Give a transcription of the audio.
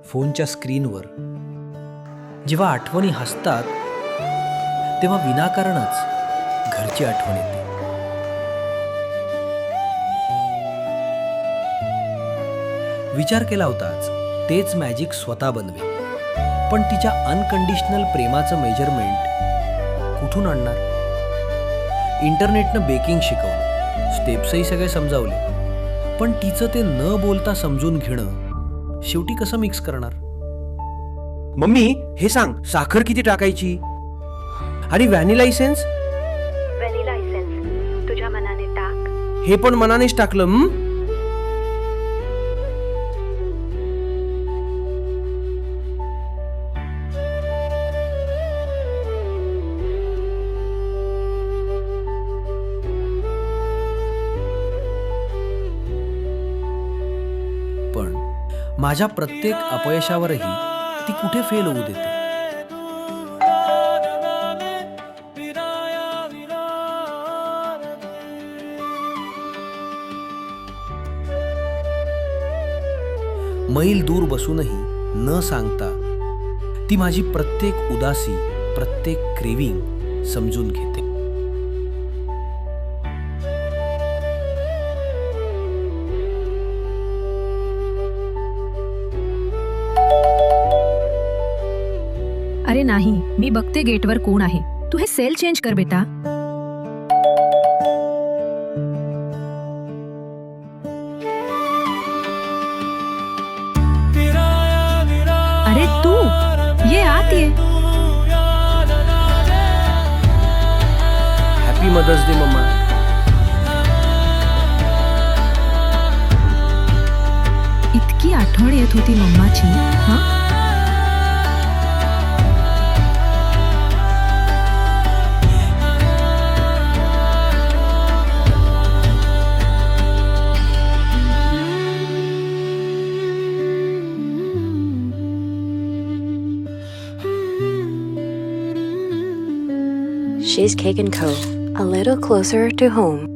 फोनच्या स्क्रीनवर. जेव्हा आठवणी हसतात तेव्हा विनाकारणच घरची आठवण येते. विचार केला होताच तेच मॅजिक स्वतः बनवे, पण तिच्या अनकंडिशनल प्रेमाचं मेजरमेंट कुठून आणणार? इंटरनेटनं बेकिंग शिकवलं, स्टेप्सही सगळे समजावले, पण तिचं ते न बोलता समजून घेणं शेवटी कसं मिक्स करणार? मम्मी हे सांग, साखर किती टाकायची आणि व्हॅनिला इसेन्स? व्हॅनिला इसेन्स तुझ्या मनाने टाक. हे पण मनानेच टाकलं. पण माझ्या प्रत्येक अपयशावरही ती कुठे फेल होऊ देते. मैल दूर बसूनही न सांगता ती माझी प्रत्येक उदासी, प्रत्येक क्रेविंग समजून घेते. अरे नाही, मी बघते गेटवर कोण आहे. तू हे सेल चेंज कर बेटा. अरे तू ये, आत ये. Happy mother's day mamma. इतकी आठवण येत होती मम्माची. हा, She's Cake & Co. A little closer to home.